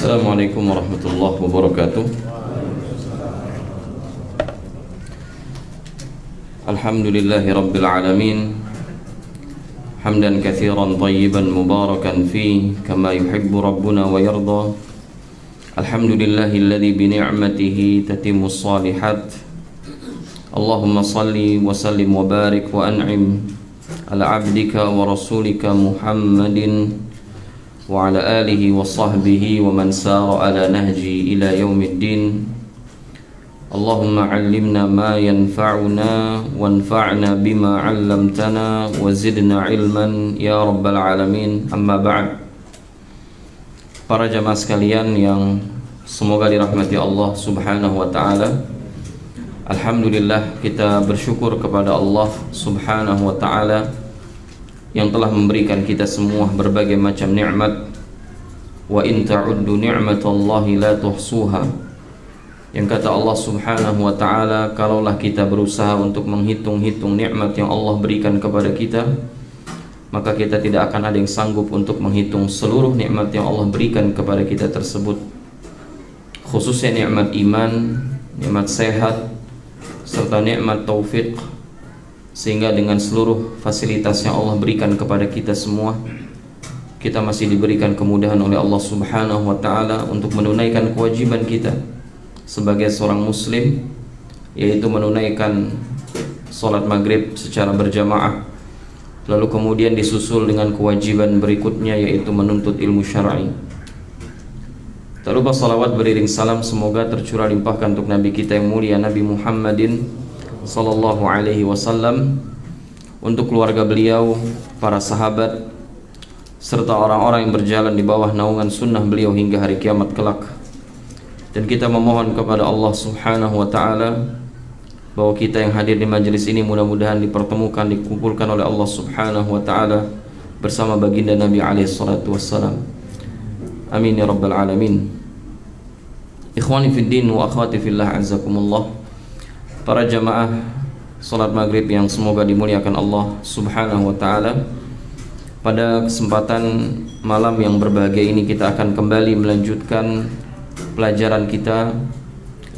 Assalamualaikum warahmatullahi wabarakatuh. Alhamdulillahi rabbil alamin. Hamdan katsiran tayyiban mubarakan fi kama yuhibbu rabbuna wa yarda. Alhamdulillahilladzi bi ni'matihi tatimmus shalihat. Allahumma salli wa sallim wa barik wa an'im ala abdika wa rasulika Muhammadin wa ala alihi wa sahbihi wa man sara ala nahji ila yaumiddin. Allahumma 'allimna ma yanfa'una wanfa'na bima 'allamtana wa zidna 'ilman ya rabbal alamin. Amma ba'd. Para jamaah sekalian yang semoga dirahmati Allah Subhanahu wa taala. Alhamdulillah, kita bersyukur kepada Allah Subhanahu wa taala yang telah memberikan kita semua berbagai macam nikmat. Wa in ta'uddu ni'matallahi la tuhsuha. Yang kata Allah Subhanahu wa taala, kalaulah kita berusaha untuk menghitung-hitung nikmat yang Allah berikan kepada kita, maka kita tidak akan ada yang sanggup untuk menghitung seluruh nikmat yang Allah berikan kepada kita tersebut. Khususnya nikmat iman, nikmat sehat, serta nikmat taufik. Sehingga dengan seluruh fasilitas yang Allah berikan kepada kita semua, kita masih diberikan kemudahan oleh Allah Subhanahu wa taala untuk menunaikan kewajiban kita sebagai seorang muslim, yaitu menunaikan salat maghrib secara berjamaah. Lalu kemudian disusul dengan kewajiban berikutnya, yaitu menuntut ilmu syar'i. Tak lupa salawat beriring salam semoga tercurah limpahkan untuk Nabi kita yang mulia, Nabi Muhammadin sallallahu alaihi wasallam, untuk keluarga beliau, para sahabat, serta orang-orang yang berjalan di bawah naungan sunnah beliau hingga hari kiamat kelak. Dan kita memohon kepada Allah Subhanahu wa taala bahwa kita yang hadir di majelis ini mudah-mudahan dipertemukan, dikumpulkan oleh Allah Subhanahu wa taala bersama baginda Nabi alaihi salatu wassalam. Amin ya rabbal alamin. Ikhwani fid din wa akhwati fillah, azzakumullah. Para jamaah salat maghrib yang semoga dimuliakan Allah Subhanahu wa taala, pada kesempatan malam yang berbahagia ini kita akan kembali melanjutkan pelajaran kita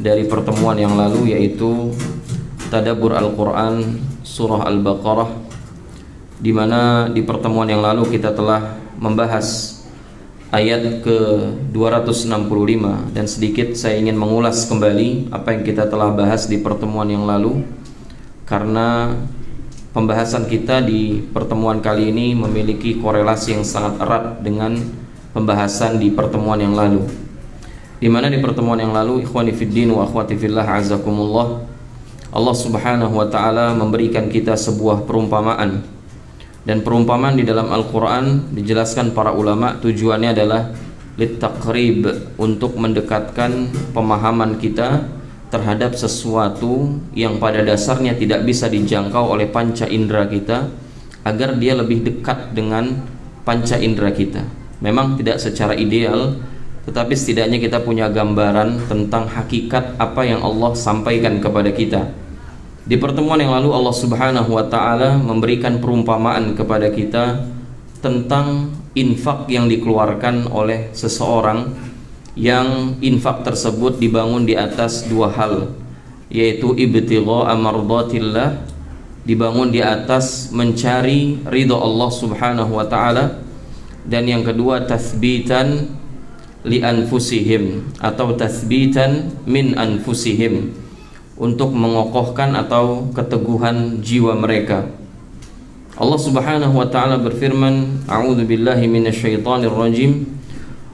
dari pertemuan yang lalu, yaitu tadabbur Al-Quran surah Al-Baqarah, di mana di pertemuan yang lalu kita telah membahas ayat ke-265, dan sedikit saya ingin mengulas kembali apa yang kita telah bahas di pertemuan yang lalu, karena pembahasan kita di pertemuan kali ini memiliki korelasi yang sangat erat dengan pembahasan di pertemuan yang lalu, di mana di pertemuan yang lalu, ikhwani fiddin wa akhwati fillah, azakumullah, Allah Subhanahu wa taala memberikan kita sebuah perumpamaan. Dan perumpamaan di dalam Al-Quran dijelaskan para ulama tujuannya adalah littaqrib, untuk mendekatkan pemahaman kita terhadap sesuatu yang pada dasarnya tidak bisa dijangkau oleh panca indera kita, agar dia lebih dekat dengan panca indera kita. Memang tidak secara ideal, tetapi setidaknya kita punya gambaran tentang hakikat apa yang Allah sampaikan kepada kita. Di pertemuan yang lalu Allah Subhanahu wa taala memberikan perumpamaan kepada kita tentang infak yang dikeluarkan oleh seseorang, yang infak tersebut dibangun di atas dua hal, yaitu ibtigha'a mardatillah, dibangun di atas mencari ridha Allah Subhanahu wa taala, dan yang kedua tathbitan li anfusihim atau tathbitan min anfusihim, untuk mengokohkan atau keteguhan jiwa mereka. Allah Subhanahu wa taala berfirman, a'udzu billahi minasyaitonir rajim,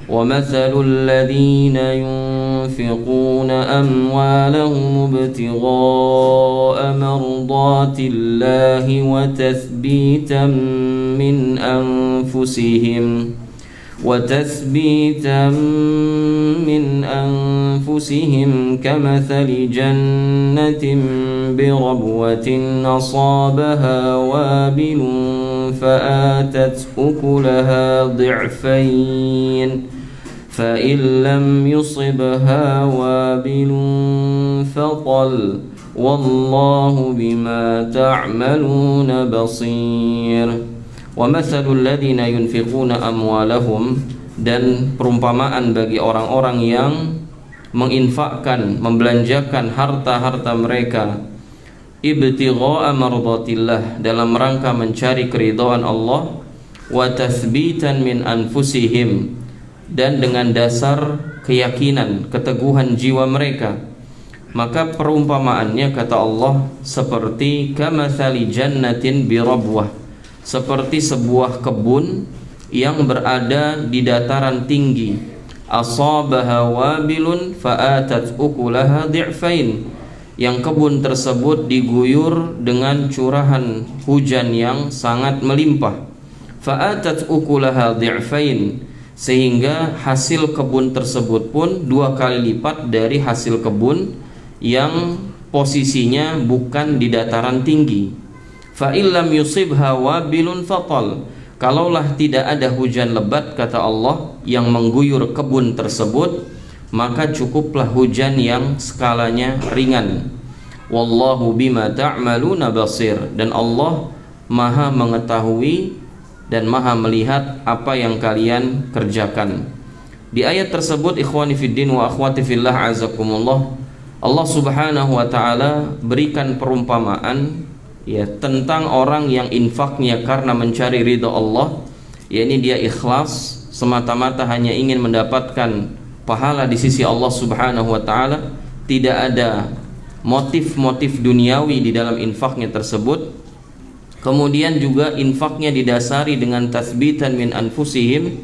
wa mathalul ladzina yunfiquna amwalahum ibtigha'a mardatillahi wa tathbitan min anfusihim وتثبيتا من أنفسهم كمثل جنة بربوة أصابها وابل فآتت أكلها ضعفين فإن لم يصبها وابل فطل والله بما تعملون بصير. ومثل الذين ينفقون أموالهم, dan perumpamaan bagi orang-orang yang menginfakkan, membelanjakan harta-harta mereka ibtigha'a mardatillah, dalam rangka mencari keridhaan Allah, wa tathbitan min anfusihim, dan dengan dasar keyakinan, keteguhan jiwa mereka. Maka perumpamaannya, kata Allah, seperti kamathali jannatin birabwah, seperti sebuah kebun yang berada di dataran tinggi, asabaha wabilun fa'atat ukulaha di'fain, yang kebun tersebut diguyur dengan curahan hujan yang sangat melimpah, fa'atat ukulaha di'fain, sehingga hasil kebun tersebut pun 2 kali lipat dari hasil kebun yang posisinya bukan di dataran tinggi. Fa illam yusibha wabilun fatal, kalaulah tidak ada hujan lebat, kata Allah, yang mengguyur kebun tersebut, maka cukuplah hujan yang skalanya ringan. Wallahu bima ta'maluna basir, dan Allah Maha mengetahui dan Maha melihat apa yang kalian kerjakan. Di ayat tersebut, ikhwani fiddin wa akhwati fillah azakumullah, Allah Subhanahu wa taala berikan perumpamaan ya tentang orang yang infaknya karena mencari ridha Allah, yakni dia ikhlas semata-mata hanya ingin mendapatkan pahala di sisi Allah Subhanahu wa taala, tidak ada motif-motif duniawi di dalam infaknya tersebut. Kemudian juga infaknya didasari dengan tathbitan min anfusihim,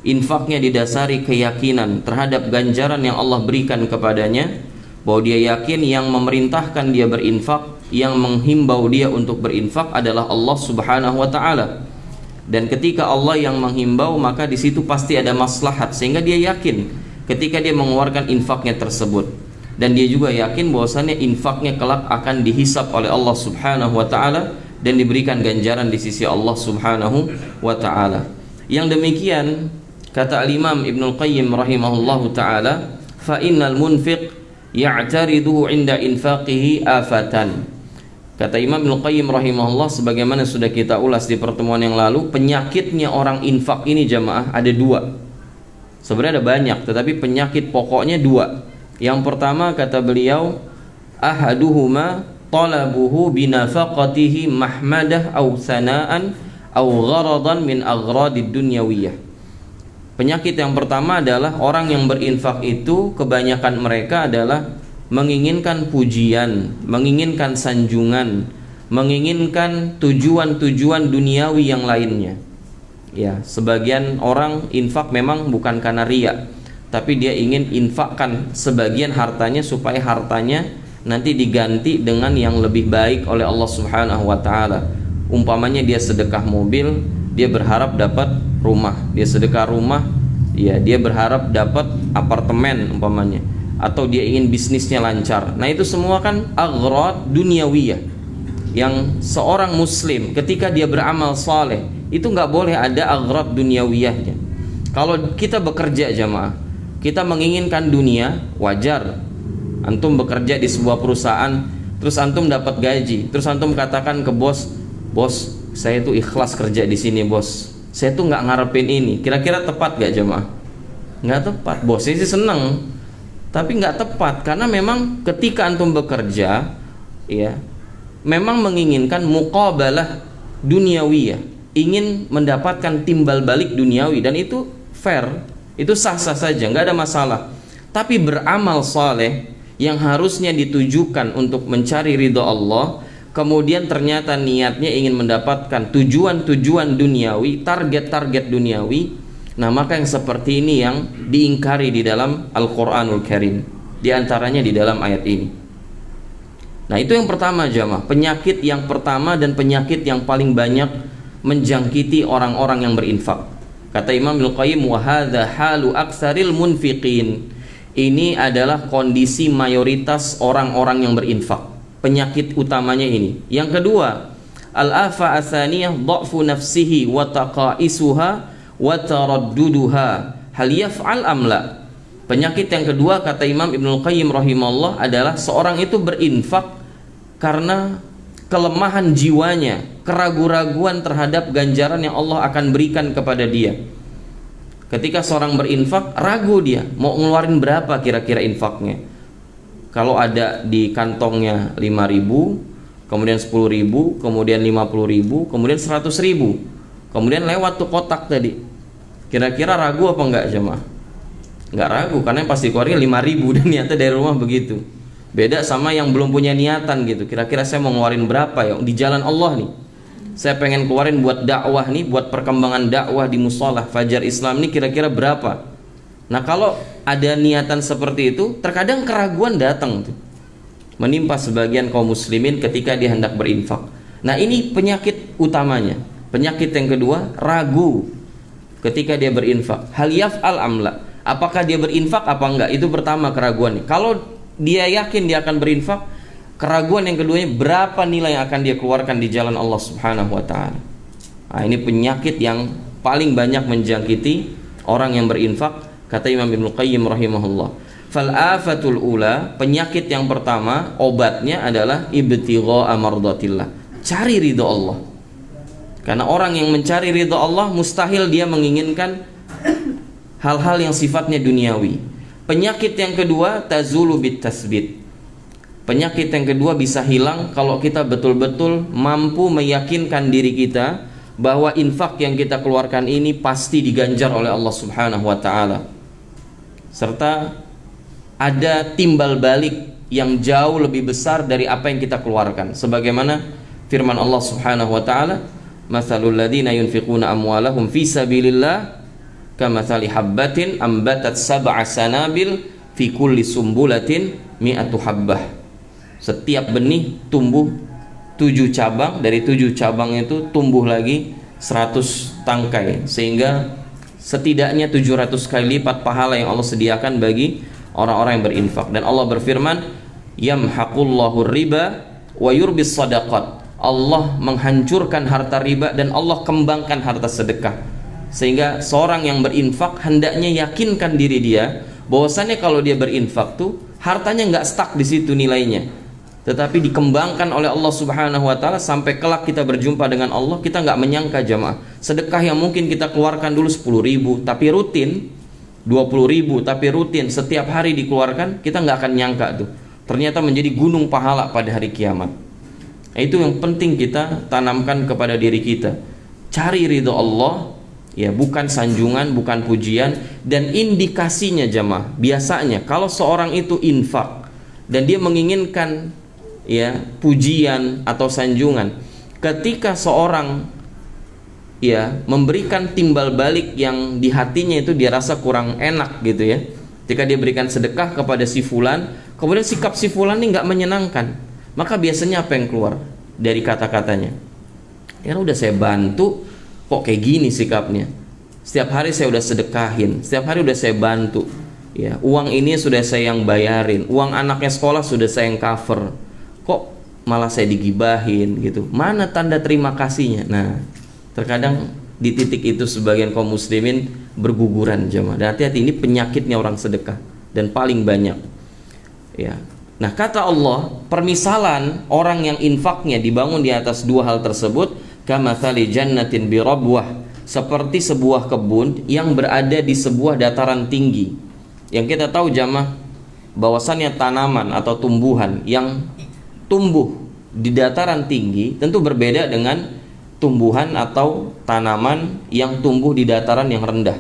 infaknya didasari keyakinan terhadap ganjaran yang Allah berikan kepadanya, bahwa dia yakin yang memerintahkan dia berinfak, yang menghimbau dia untuk berinfak adalah Allah Subhanahu wa taala. Dan ketika Allah yang menghimbau, maka di situ pasti ada maslahat, sehingga dia yakin ketika dia mengeluarkan infaknya tersebut. Dan dia juga yakin bahwasannya infaknya kelak akan dihisap oleh Allah Subhanahu wa taala dan diberikan ganjaran di sisi Allah Subhanahu wa taala. Yang demikian, kata Al-Imam Ibnul Qayyim rahimahullahu taala, fa innal munfiq ya'tariduhu 'inda infaqihi afatan. Kata Imam Ibnul Qayyim rahimahullah, sebagaimana sudah kita ulas di pertemuan yang lalu, penyakitnya orang infak ini jamaah ada 2. Sebenarnya ada banyak, tetapi penyakit pokoknya 2. Yang pertama, kata beliau, ahaduhuma talabuhu binafaqatihi mahmadah aw sanaan aw gharadan min aghradid dunyawiyah. Penyakit yang pertama adalah orang yang berinfak itu kebanyakan mereka adalah menginginkan pujian, menginginkan sanjungan, menginginkan tujuan-tujuan duniawi yang lainnya. Ya, sebagian orang infak memang bukan karena riya, tapi dia ingin infakkan sebagian hartanya supaya hartanya nanti diganti dengan yang lebih baik oleh Allah Subhanahu wa taala. Umpamanya dia sedekah mobil, dia berharap dapat rumah. Dia sedekah rumah, ya dia berharap dapat apartemen umpamanya, atau dia ingin bisnisnya lancar. Nah, itu semua kan aghrad dunyawiyah, yang seorang muslim ketika dia beramal saleh itu nggak boleh ada aghrad dunyawiyahnya. Kalau kita bekerja jamaah, kita menginginkan dunia, wajar. Antum bekerja di sebuah perusahaan, terus antum dapat gaji, terus antum katakan ke bos, bos, saya tuh ikhlas kerja di sini bos, saya tuh nggak ngarepin ini. Kira-kira tepat gak jemaah? Nggak tepat. Bosnya sih seneng, tapi nggak tepat, karena memang ketika antum bekerja, ya, memang menginginkan muqabalah duniawiyah, ingin mendapatkan timbal balik duniawi, dan itu fair. Itu sah-sah saja, nggak ada masalah. Tapi beramal saleh yang harusnya ditujukan untuk mencari ridha Allah, kemudian ternyata niatnya ingin mendapatkan tujuan-tujuan duniawi, target-target duniawi, nah maka yang seperti ini yang diingkari di dalam Al-Quranul Karim, di antaranya di dalam ayat ini. Nah, itu yang pertama jamaah, penyakit yang pertama dan penyakit yang paling banyak menjangkiti orang-orang yang berinfak. Kata Imam Al-Qayyim, wa hadza halu aktsaril munfiqin. Ini adalah kondisi mayoritas orang-orang yang berinfak. Penyakit utamanya ini. Yang kedua, al-afa atsaniyah dha'fu nafsihi wa taqaisuha wa taradduduha hal yaf'al am la. Penyakit yang kedua, kata Imam Ibnul Qayyim rahimahullah, adalah seorang itu berinfak karena kelemahan jiwanya, keraguan-raguan terhadap ganjaran yang Allah akan berikan kepada dia. Ketika seorang berinfak, ragu dia mau ngeluarin berapa kira-kira infaknya. Kalau ada di kantongnya 5.000, kemudian 10.000, kemudian 50.000, kemudian 100.000, kemudian lewat tuh kotak tadi, kira-kira ragu apa enggak jemaah? Enggak ragu, karena yang pasti keluarnya 5.000 dan niatnya dari rumah begitu. Beda sama yang belum punya niatan gitu, kira-kira saya mau ngeluarin berapa ya di jalan Allah nih, saya pengen keluarin buat dakwah nih, buat perkembangan dakwah di musola Fajar Islam nih, kira-kira berapa. Nah kalau ada niatan seperti itu, terkadang keraguan datang tuh, menimpa sebagian kaum muslimin ketika dia hendak berinfak. Nah ini penyakit utamanya. Penyakit yang kedua, ragu ketika dia berinfak. Hal yaf'al amla, apakah dia berinfak apa enggak, itu pertama keraguannya. Kalau dia yakin dia akan berinfak, keraguan yang keduanya, berapa nilai yang akan dia keluarkan di jalan Allah Subhanahu wa ta'ala. Nah, ini penyakit yang paling banyak menjangkiti orang yang berinfak, kata Imam Ibnu Qayyim rahimahullah. Fal afatul ula, penyakit yang pertama, obatnya adalah ibtigha'a mardatillah, cari ridha Allah. Karena orang yang mencari ridha Allah, mustahil dia menginginkan hal-hal yang sifatnya duniawi. Penyakit yang kedua, tazulu bit tasbit. Penyakit yang kedua bisa hilang kalau kita betul-betul mampu meyakinkan diri kita bahwa infak yang kita keluarkan ini pasti diganjar oleh Allah Subhanahu wa ta'ala, serta ada timbal balik yang jauh lebih besar dari apa yang kita keluarkan, sebagaimana firman Allah Subhanahu wa ta'ala, mathalul ladzina yunfiquna amwalahum fi sabilillah kamathali habbatin ambatat sab'a sanabil fi kulli sumbulatin mi'atu habbah. Setiap benih tumbuh 7 cabang, dari 7 cabang itu tumbuh lagi 100 tangkai, sehingga setidaknya 700 kali lipat pahala yang Allah sediakan bagi orang-orang yang berinfak. Dan Allah berfirman, yamhaqullahu riba wa yurbis sadaqat. Allah menghancurkan harta riba dan Allah kembangkan harta sedekah. Sehingga seorang yang berinfak hendaknya yakinkan diri dia bahwasannya kalau dia berinfak tuh hartanya nggak stuck di situ nilainya, tetapi dikembangkan oleh Allah Subhanahu wa ta'ala sampai kelak kita berjumpa dengan Allah. Kita nggak menyangka jamaah, sedekah yang mungkin kita keluarkan dulu 10.000 tapi rutin, 20.000 tapi rutin setiap hari dikeluarkan, kita nggak akan nyangka tuh ternyata menjadi gunung pahala pada hari kiamat. Nah, itu yang penting kita tanamkan kepada diri kita, cari ridho Allah ya, bukan sanjungan, bukan pujian. Dan indikasinya jamaah, biasanya kalau seorang itu infak dan dia menginginkan ya pujian atau sanjungan, ketika seorang ya memberikan timbal balik yang di hatinya itu dia rasa kurang enak gitu ya, ketika dia berikan sedekah kepada si fulan, kemudian sikap si fulan ini nggak menyenangkan, maka biasanya apa yang keluar dari kata-katanya? Ya udah saya bantu, kok kayak gini sikapnya. Setiap hari saya udah sedekahin, setiap hari udah saya bantu ya, uang ini sudah saya yang bayarin, uang anaknya sekolah sudah saya yang cover, kok malah saya digibahin gitu, mana tanda terima kasihnya? Nah, terkadang di titik itu sebagian kaum muslimin berguguran jemaah. Dan hati-hati, ini penyakitnya orang sedekah dan paling banyak ya. Nah, kata Allah, permisalan orang yang infaknya dibangun di atas dua hal tersebut, kamathali jannatin birabwah, seperti sebuah kebun yang berada di sebuah dataran tinggi. Yang kita tahu jamaah, bahwasannya tanaman atau tumbuhan yang tumbuh di dataran tinggi tentu berbeda dengan tumbuhan atau tanaman yang tumbuh di dataran yang rendah.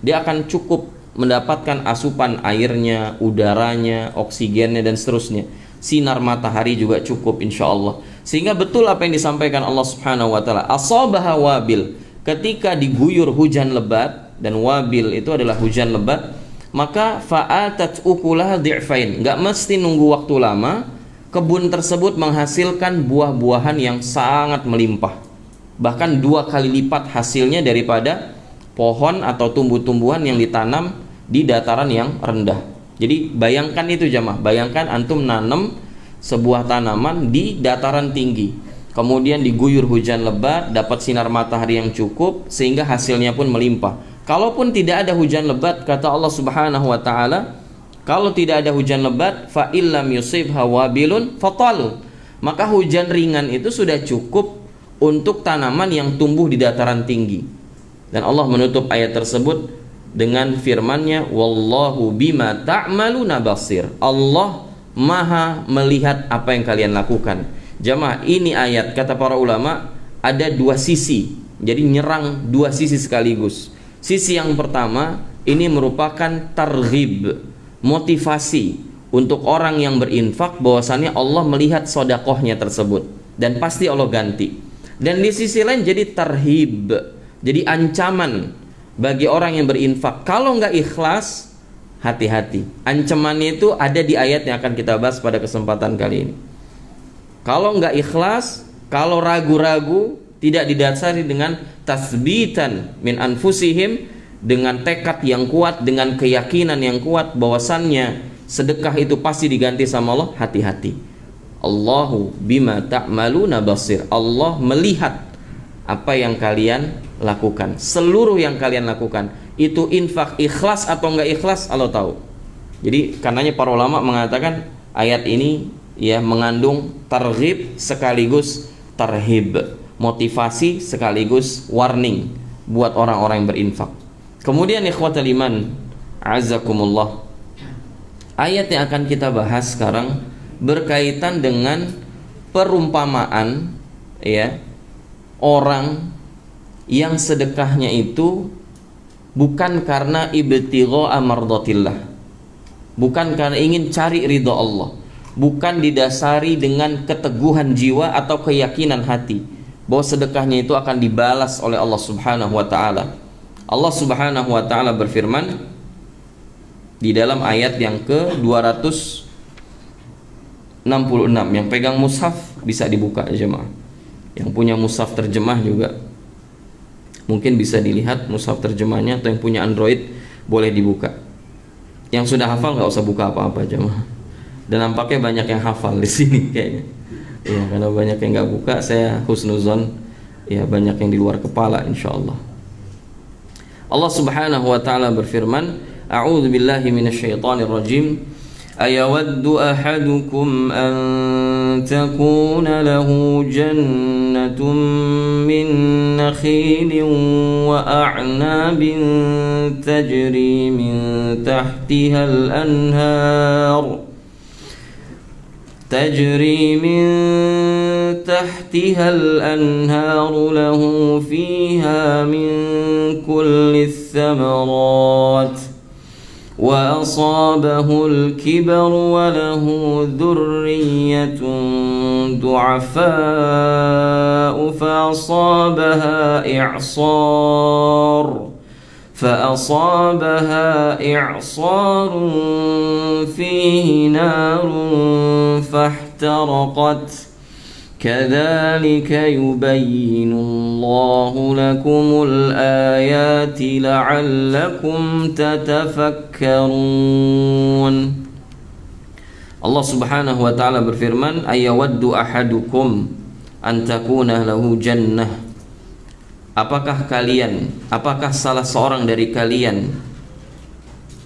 Dia akan cukup mendapatkan asupan airnya, udaranya, oksigennya dan seterusnya. Sinar matahari juga cukup insya Allah. Sehingga betul apa yang disampaikan Allah Subhanahu wa ta'ala, asabaha wabil, ketika diguyur hujan lebat, dan wabil itu adalah hujan lebat, maka fa'atat ukulaha di'fain, nggak mesti nunggu waktu lama, kebun tersebut menghasilkan buah-buahan yang sangat melimpah, bahkan 2 kali lipat hasilnya daripada pohon atau tumbuh-tumbuhan yang ditanam di dataran yang rendah. Jadi bayangkan itu jamaah, bayangkan antum nanam sebuah tanaman di dataran tinggi, kemudian diguyur hujan lebat, dapat sinar matahari yang cukup sehingga hasilnya pun melimpah. Kalaupun tidak ada hujan lebat, kata Allah Subhanahu wa ta'ala, kalau tidak ada hujan lebat, fa illam yusibha wabilun fatal, maka hujan ringan itu sudah cukup untuk tanaman yang tumbuh di dataran tinggi. Dan Allah menutup ayat tersebut dengan firman-Nya, wallahu bima ta'maluna basir. Allah Maha melihat apa yang kalian lakukan. Jamaah, ini ayat kata para ulama ada dua sisi. Jadi nyerang dua sisi sekaligus. Sisi yang pertama ini merupakan targhib, motivasi untuk orang yang berinfak bahwasannya Allah melihat sedekahnya tersebut dan pasti Allah ganti. Dan di sisi lain jadi tarhib, jadi ancaman bagi orang yang berinfak. Kalau nggak ikhlas, hati-hati. Ancamannya itu ada di ayat yang akan kita bahas pada kesempatan kali ini. Kalau nggak ikhlas, kalau ragu-ragu, tidak didasari dengan tasbitan min anfusihim, dengan tekad yang kuat, dengan keyakinan yang kuat bahwasannya sedekah itu pasti diganti sama Allah, hati-hati. Allahu bima ta'maluna basir. Allah melihat apa yang kalian lakukan, seluruh yang kalian lakukan. Itu infak ikhlas atau enggak ikhlas Allah tahu. Jadi karenanya para ulama mengatakan ayat ini ya mengandung targhib sekaligus tarhib, motivasi sekaligus warning buat orang-orang yang berinfak. Kemudian ikhwatal iman, azakumullah, ayat yang akan kita bahas sekarang berkaitan dengan perumpamaan ya orang yang sedekahnya itu bukan karena ibtigha mardatillah, bukan karena ingin cari ridha Allah, bukan didasari dengan keteguhan jiwa atau keyakinan hati bahwa sedekahnya itu akan dibalas oleh Allah Subhanahu wa taala. Allah Subhanahu wa taala berfirman di dalam ayat yang ke-266, yang pegang mushaf bisa dibuka jemaah. Yang punya mushaf terjemah juga mungkin bisa dilihat mushaf terjemahnya, atau yang punya Android boleh dibuka. Yang sudah hafal nggak usah buka apa-apa jemaah. Dan nampaknya banyak yang hafal di sini kayaknya. Ya, karena banyak yang nggak buka, saya husnuzon ya banyak yang di luar kepala insyaallah. Allah Subhanahu wa taala berfirman, a'udzu billahi minasyaitonir rajim. Ayawaddu ahadukum an takuna lahu jannatun min nakhilin wa a'nabin tajri min tahtiha al-anhar له فيها من كل الثمرات وأصابه الكبر وله ذرية ضعفاء فأصابها إعصار فيه نار فاحترقت كذلك يبين الله لكم الآيات لعلكم تتفكرون. Allah Subhanahu wa taala berfirman, ayawaddu ahadukum an takuna lahu jannah. Apakah salah seorang dari kalian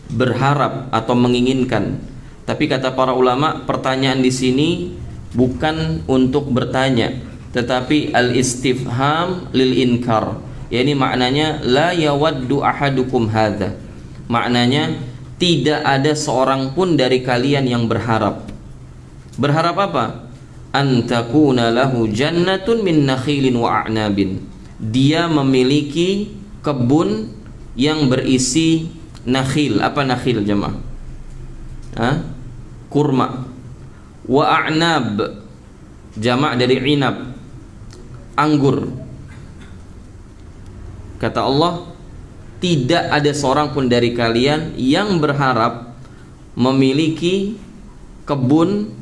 berharap atau menginginkan? Tapi kata para ulama, pertanyaan di sini bukan untuk bertanya, tetapi al-istifham lil inkar. Yani maknanya la yawaddu ahadukum hadza. Maknanya tidak ada seorang pun dari kalian yang berharap. Berharap apa? An takuna lahu jannatun min nakhilin wa a'nabin. Dia memiliki kebun yang berisi nakhil. Apa nakhil jemaah? Kurma. Wa a'nab, jamak dari inab, anggur. Kata Allah, tidak ada seorang pun dari kalian yang berharap memiliki kebun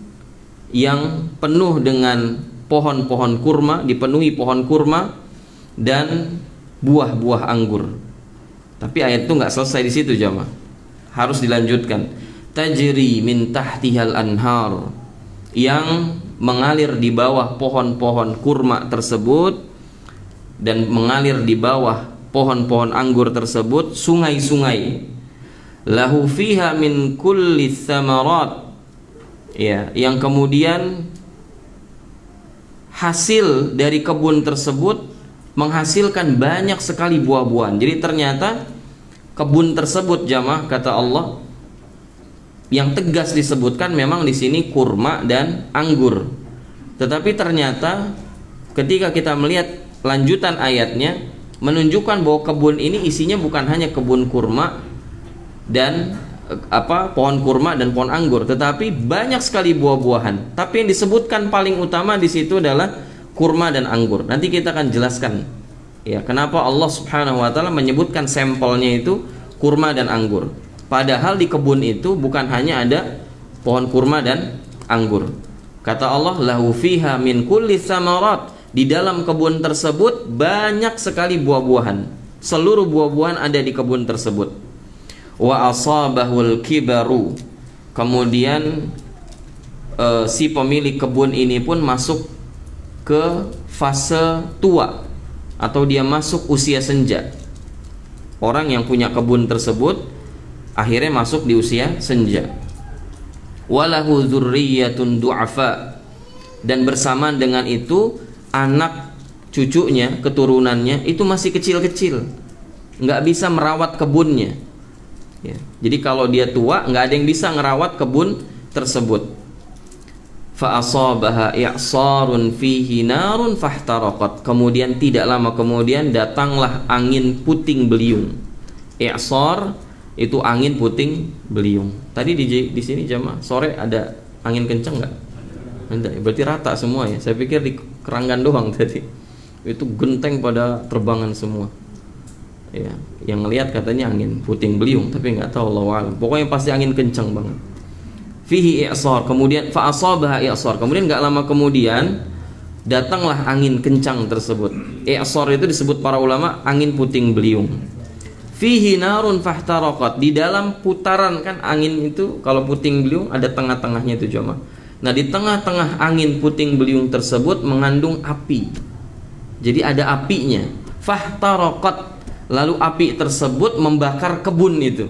yang penuh dengan pohon-pohon kurma, dipenuhi pohon kurma dan buah-buah anggur. Tapi ayat itu nggak selesai di situ jamaah, harus dilanjutkan. Tajri min tahtihal anhar, yang mengalir di bawah pohon-pohon kurma tersebut dan mengalir di bawah pohon-pohon anggur tersebut sungai-sungai. Lahu fiha min kulli thamarat, ya, yang kemudian hasil dari kebun tersebut menghasilkan banyak sekali buah-buahan. Jadi ternyata kebun tersebut jamaah, kata Allah, yang tegas disebutkan memang di sini kurma dan anggur. Tetapi ternyata ketika kita melihat lanjutan ayatnya menunjukkan bahwa kebun ini isinya bukan hanya kebun kurma dan pohon kurma dan pohon anggur, tetapi banyak sekali buah-buahan. Tapi yang disebutkan paling utama di situ adalah kurma dan anggur. Nanti kita akan jelaskan ya kenapa Allah Subhanahu wa taala menyebutkan sampelnya itu kurma dan anggur. Padahal di kebun itu bukan hanya ada pohon kurma dan anggur. Kata Allah, lahu fiha min kulli tsamarat. Di dalam kebun tersebut banyak sekali buah-buahan. Seluruh buah-buahan ada di kebun tersebut. Wa asabahul kibaru. Kemudian si pemilik kebun ini pun masuk ke fase tua atau dia masuk usia senja. Orang yang punya kebun tersebut akhirnya masuk di usia senja. Walahu dzurriyyatun du'afa, dan bersamaan dengan itu anak cucunya, keturunannya itu masih kecil-kecil, nggak bisa merawat kebunnya ya. Jadi kalau dia tua nggak ada yang bisa ngerawat kebun tersebut. Fa asabaha i'sarun fihi narun fahtaraqat. Kemudian tidak lama kemudian datanglah angin puting beliung. I'sar itu angin puting beliung. Tadi di sini jamaah sore ada angin kencang nggak? Ada. Berarti rata semua ya. Saya pikir di Keranggan doang tadi. Itu genteng pada terbangan semua. Ya, yang ngelihat katanya angin puting beliung, tapi nggak tahu Allahu a'lam. Pokoknya pasti angin kencang banget. Fihi i'sar, kemudian fa asabaha i'sar. Kemudian nggak lama kemudian datanglah angin kencang tersebut. I'sar itu disebut para ulama angin puting beliung. Fihi narun fahtaraqat. Di dalam putaran kan angin itu kalau puting beliung ada tengah-tengahnya itu jemaah. Nah, di tengah-tengah angin puting beliung tersebut mengandung api. Jadi ada apinya. Fahtaraqat. Lalu api tersebut membakar kebun itu.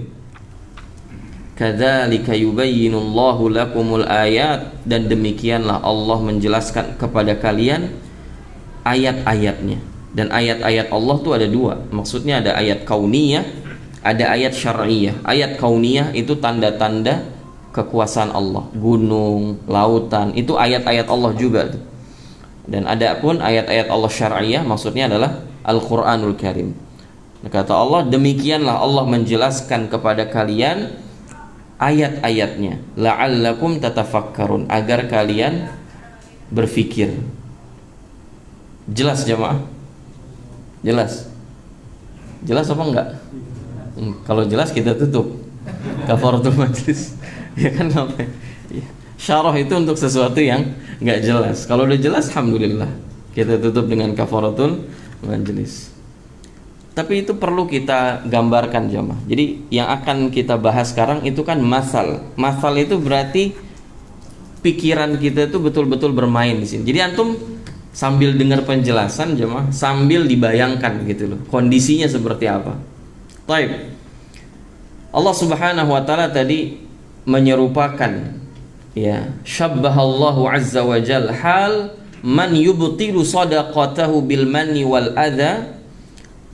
Kadzalika yubayyinullahu lakumul ayat, dan demikianlah Allah menjelaskan kepada kalian ayat-ayatnya. Dan ayat-ayat Allah tuh ada dua. Maksudnya ada ayat kauniyah, ada ayat syar'iyah. Ayat kauniyah itu tanda-tanda kekuasaan Allah, gunung, lautan, itu ayat-ayat Allah juga. Dan ada pun ayat-ayat Allah syar'iyah, maksudnya adalah Al-Quranul Karim. Kata Allah, demikianlah Allah menjelaskan kepada kalian ayat-ayatnya, la'allakum tatafakkarun, agar kalian berfikir. Jelas jemaah? Jelas? Jelas apa enggak? Kalau jelas kita tutup kafaratul majlis. Ya kan, apa? Ya. Syarah itu untuk sesuatu yang enggak jelas. Kalau udah jelas, alhamdulillah, kita tutup dengan kafaratul majlis. Tapi itu perlu kita gambarkan jemaah. Jadi yang akan kita bahas sekarang itu kan masal. Masal itu berarti pikiran kita itu betul-betul bermain di sini. Jadi antum sambil dengar penjelasan jemaah, sambil dibayangkan gitu loh, kondisinya seperti apa. Baik. Allah Subhanahu wa taala tadi menyerupakan ya, syabbahallahu azza wa jalla hal man yubtilu shadaqatahu bil manni wal adha,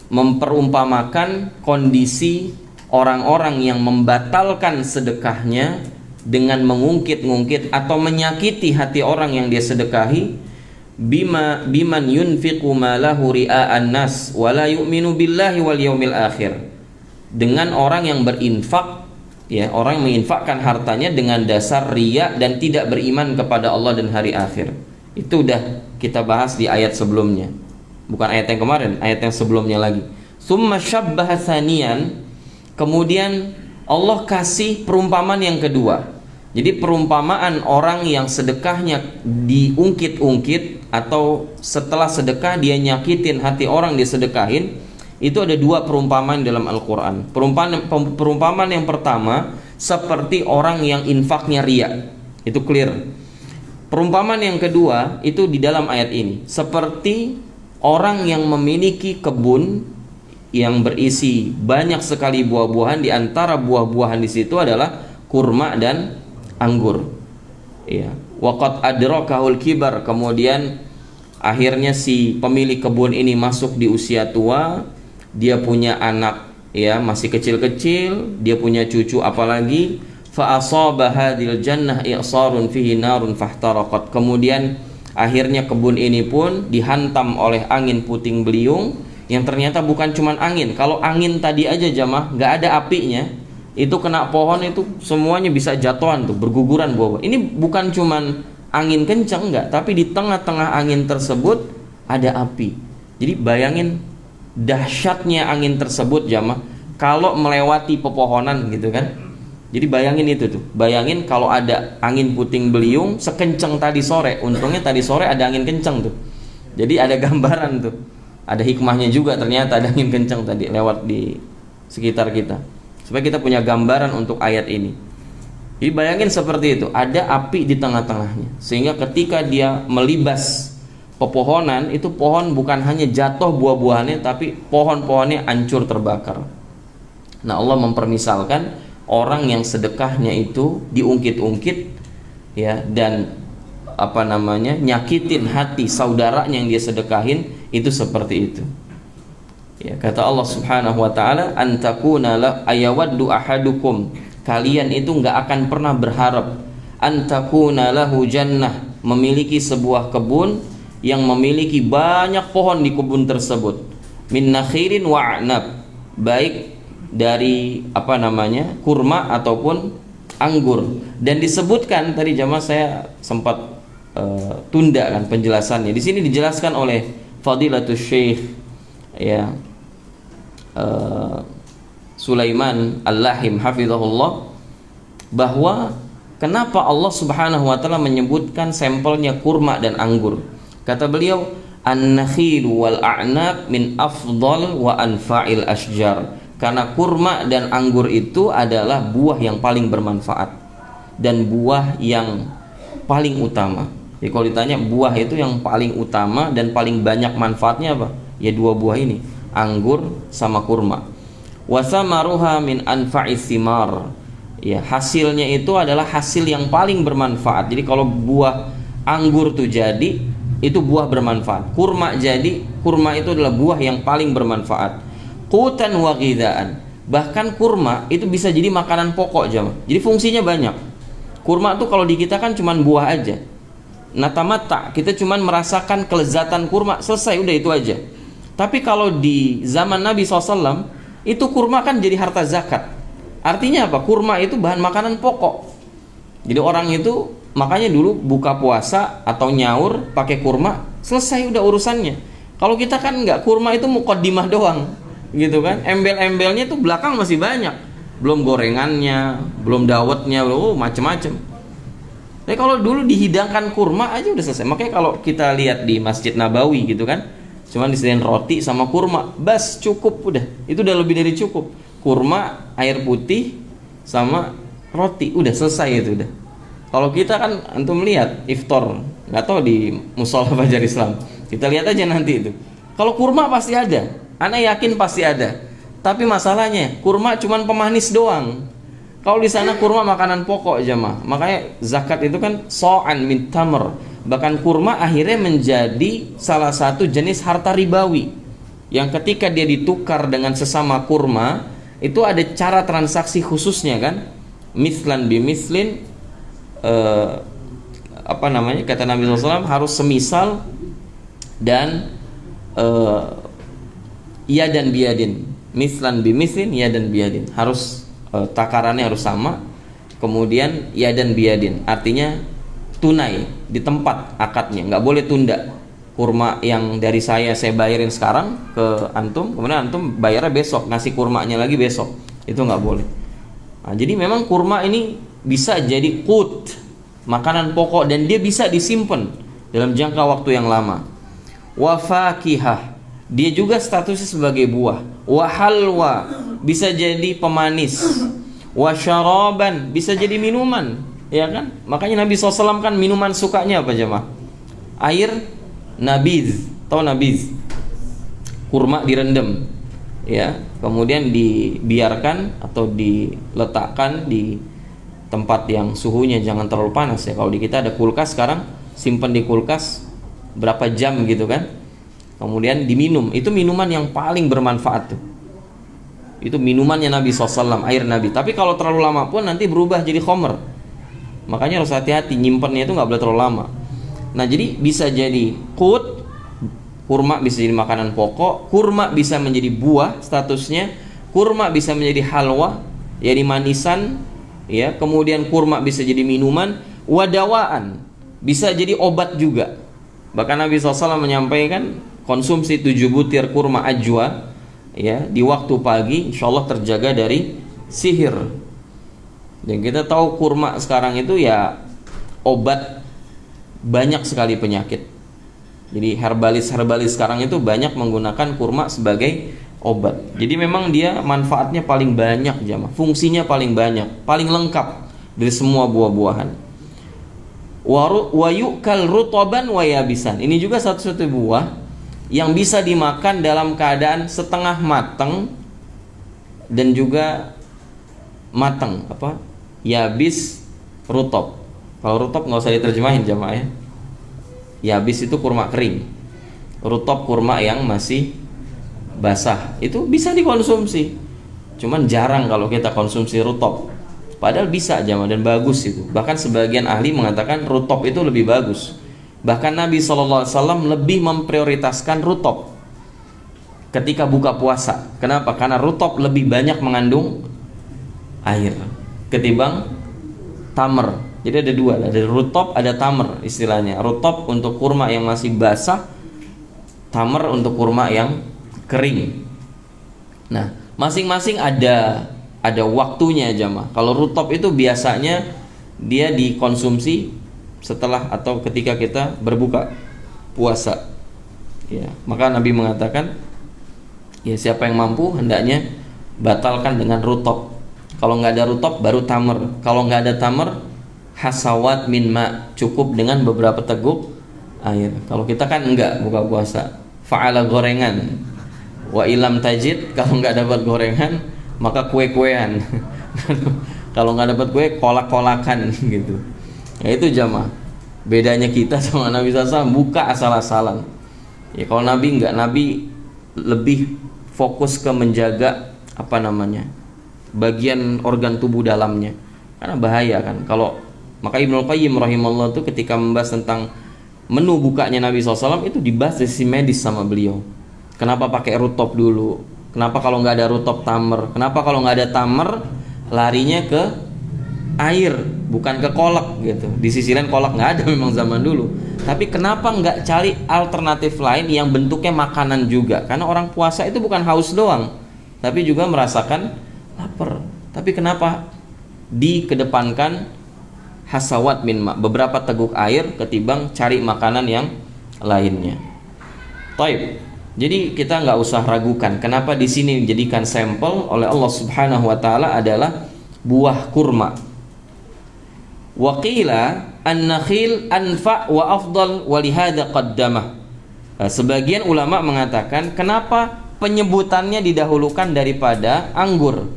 memperumpamakan kondisi orang-orang yang membatalkan sedekahnya dengan mengungkit-ungkit atau menyakiti hati orang yang dia sedekahi. Biman yunfiqu malahu ria'an nas wa la yu'minu billahi wal yaumil akhir, dengan orang yang berinfak ya, orang yang menginfakkan hartanya dengan dasar riya dan tidak beriman kepada Allah dan hari akhir. Itu udah kita bahas di ayat sebelumnya, bukan ayat yang kemarin, ayat yang sebelumnya lagi. Summa syabbaha tsaniyan, kemudian Allah kasih perumpamaan yang kedua. Jadi perumpamaan orang yang sedekahnya diungkit-ungkit atau setelah sedekah dia nyakitin hati orang dia sedekahin, itu ada dua perumpamaan dalam Al-Quran. Perumpamaan yang pertama seperti orang yang infaknya riya, itu clear. Perumpamaan yang kedua itu di dalam ayat ini seperti orang yang memiliki kebun yang berisi banyak sekali buah-buahan. Di antara buah-buahan di situ adalah kurma dan anggur. Ya, waqad adrakahul kibar, kemudian akhirnya si pemilik kebun ini masuk di usia tua, dia punya anak ya masih kecil-kecil, dia punya cucu apalagi, fa asaba hadhil jannah i'sarun fihi narun fahtaraqat. Kemudian akhirnya kebun ini pun dihantam oleh angin puting beliung yang ternyata bukan cuman angin. Kalau angin tadi aja jamaah nggak ada apinya, itu kena pohon itu semuanya bisa jatuhan tuh, berguguran buah. Ini bukan cuman angin kencang enggak, tapi di tengah-tengah angin tersebut ada api. Jadi bayangin dahsyatnya angin tersebut jamaah kalau melewati pepohonan gitu kan. Jadi bayangin itu tuh, bayangin kalau ada angin puting beliung sekencang tadi sore. Untungnya tadi sore ada angin kencang tuh. Jadi ada gambaran tuh, ada hikmahnya juga, ternyata ada angin kencang tadi lewat di sekitar kita, supaya kita punya gambaran untuk ayat ini. Jadi bayangin seperti itu, ada api di tengah-tengahnya, sehingga ketika dia melibas pepohonan, itu pohon bukan hanya jatuh buah-buahannya, tapi pohon-pohonnya hancur terbakar. Nah, Allah mempermisalkan orang yang sedekahnya itu diungkit-ungkit ya, dan nyakitin hati saudaranya yang dia sedekahin, itu seperti itu. Ya, kata Allah Subhanahu wa taala, antakuna la ayawaddu ahadukum, kalian itu enggak akan pernah berharap, antakuna lahu jannah, memiliki sebuah kebun yang memiliki banyak pohon di kebun tersebut, min nakhirin wa a'nab, baik dari kurma ataupun anggur. Dan disebutkan tadi jamaah, saya sempat tunda kan penjelasannya. Di sini dijelaskan oleh Fadilatul Syekh ya Sulaiman Al-Lahim hafizahullah, bahwa kenapa Allah Subhanahu wa taala menyebutkan sampelnya kurma dan anggur. Kata beliau, an-nakhil wal a'nab min afdal wa anfa'il asjar. Karena kurma dan anggur itu adalah buah yang paling bermanfaat dan buah yang paling utama. Jadi kalau ditanya buah itu yang paling utama dan paling banyak manfaatnya apa? Ya dua buah ini, anggur sama kurma. Wa samaruha min anfa'is simar. Ya, hasilnya itu adalah hasil yang paling bermanfaat. Jadi kalau buah anggur tuh jadi, itu buah bermanfaat. Kurma jadi, kurma itu adalah buah yang paling bermanfaat. Qutan wa ghidaan. Bahkan kurma itu bisa jadi makanan pokok jamaah. Jadi fungsinya banyak. Kurma tuh kalau di kita kan cuman buah aja. Natamata, kita cuman merasakan kelezatan kurma, selesai, udah itu aja. Tapi kalau di zaman Nabi SAW, itu kurma kan jadi harta zakat. Artinya apa? Kurma itu bahan makanan pokok. Jadi orang itu makanya dulu buka puasa atau nyaur pakai kurma, selesai udah urusannya. Kalau kita kan enggak, kurma itu muqaddimah doang. Gitu kan, embel-embelnya tuh belakang masih banyak, belum gorengannya, belum dawetnya, belum macem-macem. Tapi kalau dulu dihidangkan kurma aja udah selesai. Makanya kalau kita lihat di Masjid Nabawi gitu kan, cuman disediain roti sama kurma, bas, cukup, udah, itu udah lebih dari cukup. Kurma, air putih sama roti, udah selesai itu udah. Kalau kita kan antum lihat iftar, nggak tahu di musola Fajar Islam, kita lihat aja nanti itu. Kalau kurma pasti ada. Ana yakin pasti ada. Tapi masalahnya kurma cuman pemanis doang. Kalau di sana kurma makanan pokok jamaah. Makanya zakat itu kan so'an min tamr. Bahkan kurma akhirnya menjadi salah satu jenis harta ribawi, yang ketika dia ditukar dengan sesama kurma, itu ada cara transaksi khususnya kan. Mislan bimislin, kata Nabi SAW harus semisal dan iya dan biadin, mislan bimislin, iya dan biadin, harus takarannya harus sama. Kemudian iya dan biadin, artinya tunai di tempat akadnya, nggak boleh tunda. Kurma yang dari saya bayarin sekarang ke antum, kemudian antum bayarnya besok, ngasih kurmanya lagi besok, itu nggak boleh. Nah, jadi memang kurma ini bisa jadi qut, makanan pokok, dan dia bisa disimpan dalam jangka waktu yang lama. Wa fakihah, dia juga statusnya sebagai buah. Wa halwa, bisa jadi pemanis. Wa syaraban, bisa jadi minuman, ya kan? Makanya Nabi SAW kan minuman sukanya apa jemaah? Air nabiz, tahu nabiz? Kurma direndam, ya, kemudian dibiarkan atau diletakkan di tempat yang suhunya jangan terlalu panas ya. Kalau di kita ada kulkas sekarang, simpan di kulkas berapa jam gitu kan, kemudian diminum. Itu minuman yang paling bermanfaat tuh. Itu minumannya Nabi SAW, air Nabi. Tapi kalau terlalu lama pun nanti berubah jadi khomer. Makanya harus hati-hati, nyimpennya itu nggak boleh terlalu lama. Nah, jadi bisa jadi qut, kurma bisa jadi makanan pokok, kurma bisa menjadi buah statusnya, kurma bisa menjadi halwa, jadi manisan, ya. Kemudian kurma bisa jadi minuman, wadawaan, bisa jadi obat juga. Bahkan Nabi SAW menyampaikan konsumsi 7 butir kurma ajwa, ya, di waktu pagi, insya Allah terjaga dari sihir. Dan kita tahu kurma sekarang itu ya obat banyak sekali penyakit. Jadi herbalis sekarang itu banyak menggunakan kurma sebagai obat. Jadi memang dia manfaatnya paling banyak jamaah, fungsinya paling banyak, paling lengkap dari semua buah-buahan. Wa yu'kal rutaban wa yabisan. Ini juga satu-satu buah yang bisa dimakan dalam keadaan setengah matang dan juga matang, apa? Yabis, rutob. Kalau rutob nggak usah diterjemahin jamaah ya. Yabis itu kurma kering, rutob kurma yang masih basah. Itu bisa dikonsumsi, cuman jarang kalau kita konsumsi rutob. Padahal bisa jamaah dan bagus itu. Bahkan sebagian ahli mengatakan rutob itu lebih bagus. Bahkan Nabi SAW lebih memprioritaskan rutob ketika buka puasa. Kenapa? Karena rutob lebih banyak mengandung air ketimbang tamer. Jadi ada dua, ada rutob, ada tamer istilahnya. Rutob untuk kurma yang masih basah, tamer untuk kurma yang kering. Nah, masing-masing ada waktunya jamaah. Kalau rutob itu biasanya dia dikonsumsi setelah atau ketika kita berbuka puasa. Ya, maka Nabi mengatakan, ya siapa yang mampu hendaknya batalkan dengan rutob. Kalau nggak ada rutob baru tamer. Kalau nggak ada tamer, hasawat min ma, cukup dengan beberapa teguk air. Kalau kita kan enggak buka puasa, fa'ala gorengan, wa ilam tajid, kalau nggak dapat gorengan maka kue-kuean. Kalau nggak dapat kue, kolak-kolakan gitu. Ya itu jamaah. Bedanya kita sama Nabi SAW, buka asal-asalan. Ya kalau Nabi enggak, Nabi lebih fokus ke menjaga bagian organ tubuh dalamnya. Karena bahaya kan kalau. Maka Ibnu Qayyim rahimahullah itu ketika membahas tentang menu bukanya Nabi SAW itu dibahas dari sisi medis sama beliau. Kenapa pakai rutob dulu? Kenapa kalau nggak ada rutob tamer? Kenapa kalau nggak ada tamer larinya ke air, bukan ke kolak gitu? Di sisi lain kolak nggak ada memang zaman dulu. Tapi kenapa nggak cari alternatif lain yang bentuknya makanan juga? Karena orang puasa itu bukan haus doang, tapi juga merasakan lapar. Tapi kenapa dikedepankan hasawat min ma, beberapa teguk air ketimbang cari makanan yang lainnya. Taib. Jadi kita nggak usah ragukan kenapa di sini dijadikan sampel oleh Allah Subhanahu wa taala adalah buah kurma. Wa qila an-nakhil anfa wa afdal wa lihada qaddamah. Sebagian ulama mengatakan kenapa penyebutannya didahulukan daripada anggur.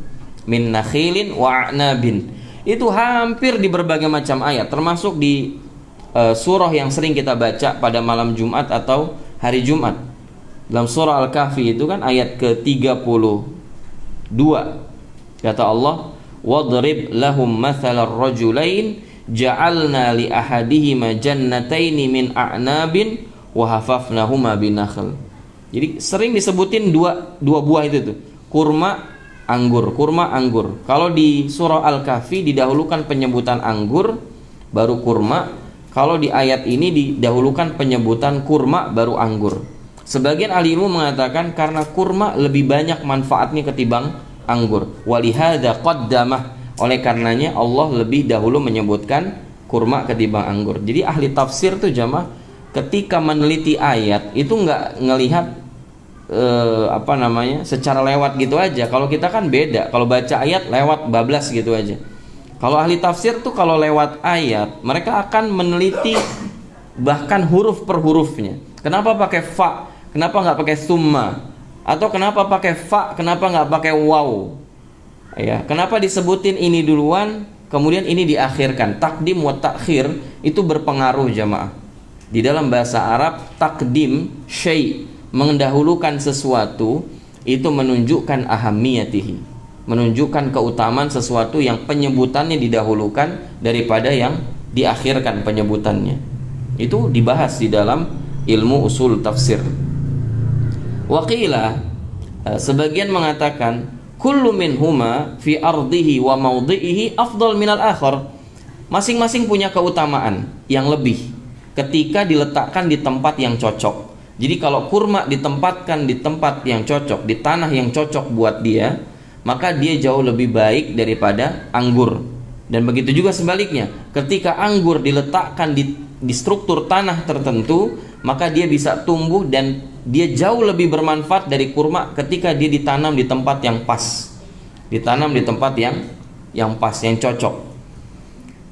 Min nakhilin wa a'nabin. Itu hampir di berbagai macam ayat, termasuk di surah yang sering kita baca pada malam Jumat atau hari Jumat. Dalam surah Al-Kahfi itu kan ayat ke-32. Kata Allah, "Wadrib lahum mathalar rajulain ja'alna li ahadihima jannataini min a'nabin wa hafafnahuma binakhl." Jadi sering disebutin dua buah itu tuh. Kurma anggur. Kalau di surah Al-Kahfi didahulukan penyebutan anggur baru kurma. Kalau di ayat ini didahulukan penyebutan kurma baru anggur. Sebagian ahli ilmu mengatakan karena kurma lebih banyak manfaatnya ketimbang anggur. Walihada qaddamah, oleh karenanya Allah lebih dahulu menyebutkan kurma ketimbang anggur. Jadi ahli tafsir tuh jamaah ketika meneliti ayat itu nggak ngelihat secara lewat gitu aja. Kalau kita kan beda, kalau baca ayat lewat bablas gitu aja. Kalau ahli tafsir tuh kalau lewat ayat mereka akan meneliti bahkan huruf per hurufnya. Kenapa pakai fa? Kenapa nggak pakai summa? Atau kenapa pakai fa? Kenapa nggak pakai waw? Ya, kenapa disebutin ini duluan, kemudian ini diakhirkan? Takdim wa takhir itu berpengaruh jamaah. Di dalam bahasa Arab takdim syai', mendahulukan sesuatu itu menunjukkan ahamiyatihi, menunjukkan keutamaan sesuatu yang penyebutannya didahulukan daripada yang diakhirkan penyebutannya. Itu dibahas di dalam ilmu usul tafsir. Waqila, sebagian mengatakan kullu minhuma fi ardihi wa mawdi'ihi afdal minal akhar. Masing-masing punya keutamaan yang lebih ketika diletakkan di tempat yang cocok. Jadi kalau kurma ditempatkan di tempat yang cocok, di tanah yang cocok buat dia, maka dia jauh lebih baik daripada anggur. Dan begitu juga sebaliknya, ketika anggur diletakkan di struktur tanah tertentu, maka dia bisa tumbuh dan dia jauh lebih bermanfaat dari kurma ketika dia ditanam di tempat yang pas, ditanam di tempat yang pas, yang cocok.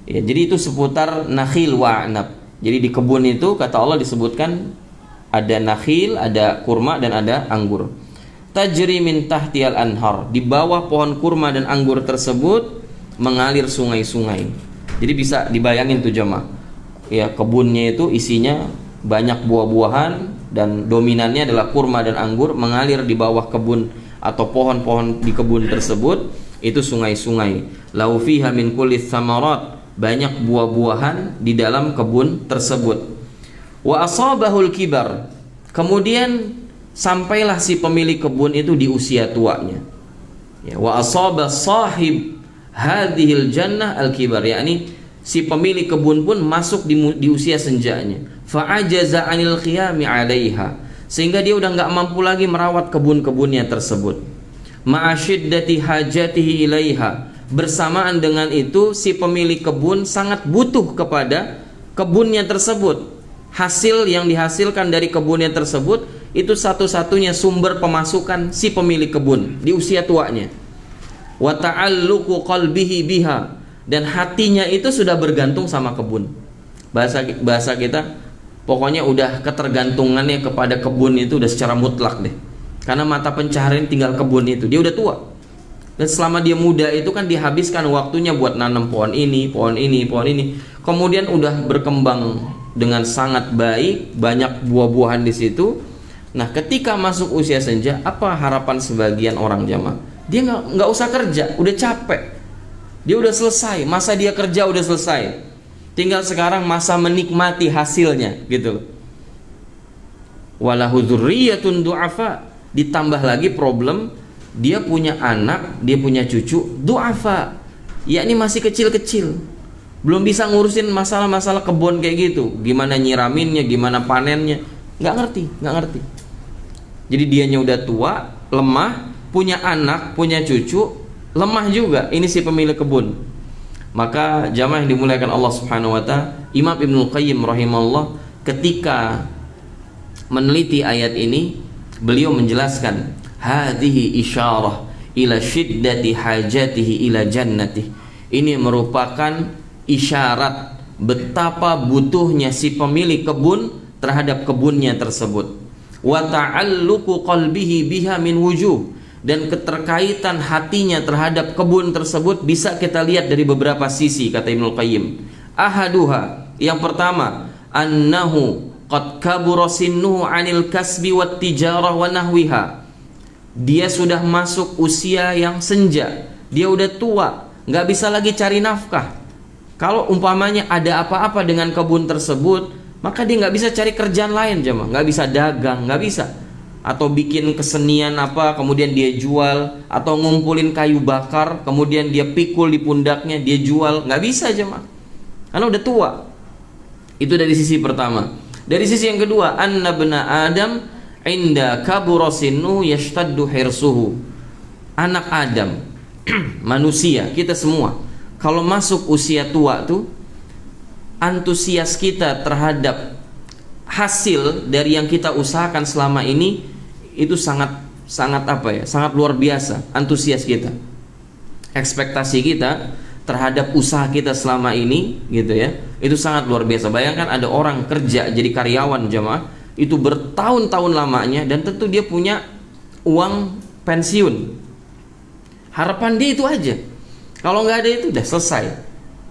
Ya, jadi itu seputar nakhil wa anab. Jadi di kebun itu kata Allah disebutkan ada nakhil, ada kurma dan ada anggur. Tajri min tahtiyal anhar. Di bawah pohon kurma dan anggur tersebut mengalir sungai-sungai. Jadi bisa dibayangin tuh jemaah. Ya, kebunnya itu isinya banyak buah-buahan dan dominannya adalah kurma dan anggur, mengalir di bawah kebun atau pohon-pohon di kebun tersebut itu sungai-sungai. Lau fiha min kulli tsamarat. Banyak buah-buahan di dalam kebun tersebut. Wa asabahul kibar. Kemudian sampailah si pemilik kebun itu di usia tuanya. Ya, wa asaba sahib hadhil jannah al kibar, yakni si pemilik kebun pun masuk di usia senjanya. Fa ajaza anil qiyami 'alaiha, sehingga dia udah nggak mampu lagi merawat kebun-kebunnya tersebut. Ma'asyiddati hajatihi ilaiha. Bersamaan dengan itu si pemilik kebun sangat butuh kepada kebunnya tersebut. Hasil yang dihasilkan dari kebunnya tersebut itu satu-satunya sumber pemasukan si pemilik kebun di usia tuanya. Wa ta'alluqu qalbihi biha, dan hatinya itu sudah bergantung sama kebun. Bahasa kita pokoknya udah ketergantungannya kepada kebun itu udah secara mutlak deh. Karena mata pencaharian tinggal kebun itu. Dia udah tua. Dan selama dia muda itu kan dihabiskan waktunya buat nanam pohon ini, pohon ini, pohon ini. Kemudian udah berkembang dengan sangat baik, banyak buah-buahan di situ. Nah, ketika masuk usia senja, apa harapan sebagian orang jamaah? Dia nggak usah kerja, udah capek. Dia udah selesai, masa dia kerja udah selesai. Tinggal sekarang masa menikmati hasilnya, gitu. Walahu dzurriyyatun du'afa. Ditambah lagi problem, dia punya anak, dia punya cucu du'afa, yakni masih kecil-kecil, belum bisa ngurusin masalah-masalah kebun kayak gitu, gimana nyiraminnya, gimana panennya, nggak ngerti. Jadi dianya udah tua, lemah, punya anak, punya cucu, lemah juga. Ini si pemilik kebun. Maka jamaah yang dimuliakan Allah Subhanahu wa ta'ala, Imam Ibnul Qayyim rahimahullah ketika meneliti ayat ini, beliau menjelaskan hadhihi isyarah ila syiddati hajatihi ila jannatih. Ini merupakan isyarat betapa butuhnya si pemilik kebun terhadap kebunnya tersebut. Wa ta'alluqu qalbihi biha min wujuh, dan keterkaitan hatinya terhadap kebun tersebut bisa kita lihat dari beberapa sisi, kata Ibnu Qayyim. Ahaduha, yang pertama, annahu qad kabura sinnuhu 'anil kasbi wat tijarah wa nahwiha. Dia sudah masuk usia yang senja, dia udah tua, nggak bisa lagi cari nafkah. Kalau umpamanya ada apa-apa dengan kebun tersebut, maka dia nggak bisa cari kerjaan lain jemaah, nggak bisa dagang, nggak bisa, atau bikin kesenian apa, kemudian dia jual, atau ngumpulin kayu bakar, kemudian dia pikul di pundaknya, dia jual, nggak bisa jemaah, karena udah tua. Itu dari sisi pertama. Dari sisi yang kedua, anna bna Adam inda kabura sinnu yashtaddu hirsuhu. Anak Adam, manusia, kita semua, kalau masuk usia tua tuh, antusias kita terhadap hasil dari yang kita usahakan selama ini itu sangat apa ya? Sangat luar biasa antusias kita. Ekspektasi kita terhadap usaha kita selama ini gitu ya, itu sangat luar biasa. Bayangkan ada orang kerja jadi karyawan jemaah, itu bertahun-tahun lamanya, dan tentu dia punya uang pensiun. Harapan dia itu aja. Kalau nggak ada itu udah selesai.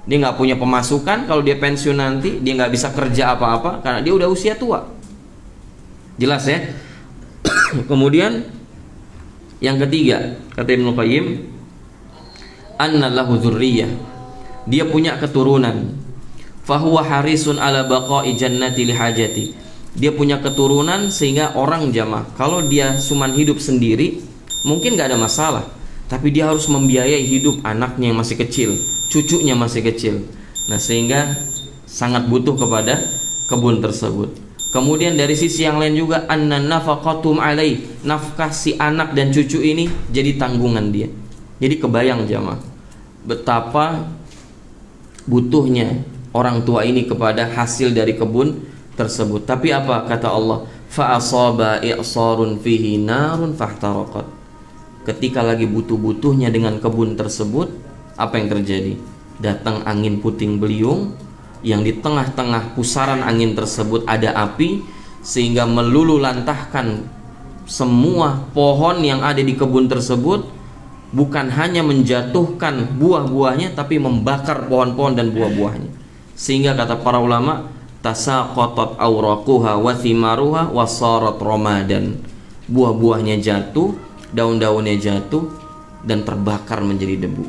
Dia nggak punya pemasukan. Kalau dia pensiun nanti dia nggak bisa kerja apa-apa karena dia udah usia tua. Jelas ya. Kemudian Yang ketiga, kata Ibnu Qayyim, anna lahu dzurriyyah, dia punya keturunan. Fahuwa harisun ala baqa'i jannati lihajati, dia punya keturunan sehingga orang jamaah kalau dia cuman hidup sendiri mungkin gak ada masalah, tapi dia harus membiayai hidup anaknya yang masih kecil, cucunya masih kecil. Nah, sehingga sangat butuh kepada kebun tersebut. Kemudian dari sisi yang lain juga, anna nafaqatum alai, nafkah si anak dan cucu ini jadi tanggungan dia. Jadi kebayang jamaah betapa butuhnya orang tua ini kepada hasil dari kebun tersebut. Tapi apa kata Allah? Fa asaba i'sarun fihi narun fahtaraqat. Ketika lagi butuh-butuhnya dengan kebun tersebut, apa yang terjadi? Datang angin puting beliung, yang di tengah-tengah pusaran angin tersebut ada api, sehingga melululantahkan semua pohon yang ada di kebun tersebut. Bukan hanya menjatuhkan buah-buahnya, tapi membakar pohon-pohon dan buah-buahnya. Sehingga kata para ulama, tasaqatat awraquha wa thimaruha wa sarat ramadan. Buah-buahnya jatuh, daun-daunnya jatuh, dan terbakar menjadi debu.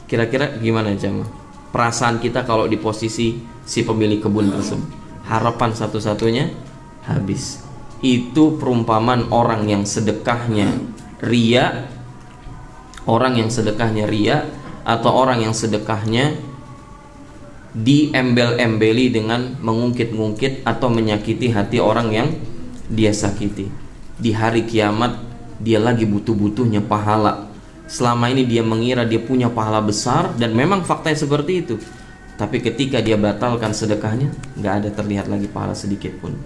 Kira-kira gimana jamaah perasaan kita kalau di posisi si pemilik kebun tersebut? Harapan satu-satunya habis. Itu perumpamaan orang yang sedekahnya ria, orang yang sedekahnya ria, atau orang yang sedekahnya diembel-embeli dengan mengungkit-ungkit atau menyakiti hati orang yang dia sakiti. Di hari kiamat dia lagi butuh-butuhnya pahala. Selama ini dia mengira dia punya pahala besar, dan memang faktanya seperti itu. Tapi ketika dia batalkan sedekahnya, gak ada terlihat lagi pahala sedikit pun.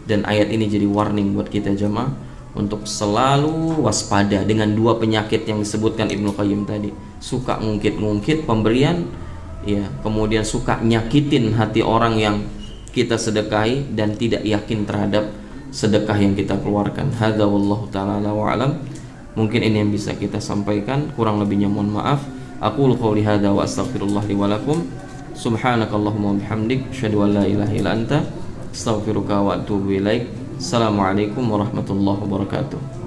Dan ayat ini jadi warning buat kita jemaah untuk selalu waspada dengan dua penyakit yang disebutkan Ibnu Qayyim tadi. Suka ngungkit-ngungkit pemberian, ya, kemudian suka nyakitin hati orang yang kita sedekahi dan tidak yakin terhadap sedekah yang kita keluarkan. Hadza wallahu ta'ala wa alam. Mungkin ini yang bisa kita sampaikan, kurang lebihnya mohon maaf. Aqulu qouli hadza wa astaghfirullah li wa lakum. Subhanakallahumma wa bihamdik, asyhadu an la ilaha illa anta, astaghfiruka wa atubu ilaik. Assalamualaikum warahmatullahi wabarakatuh.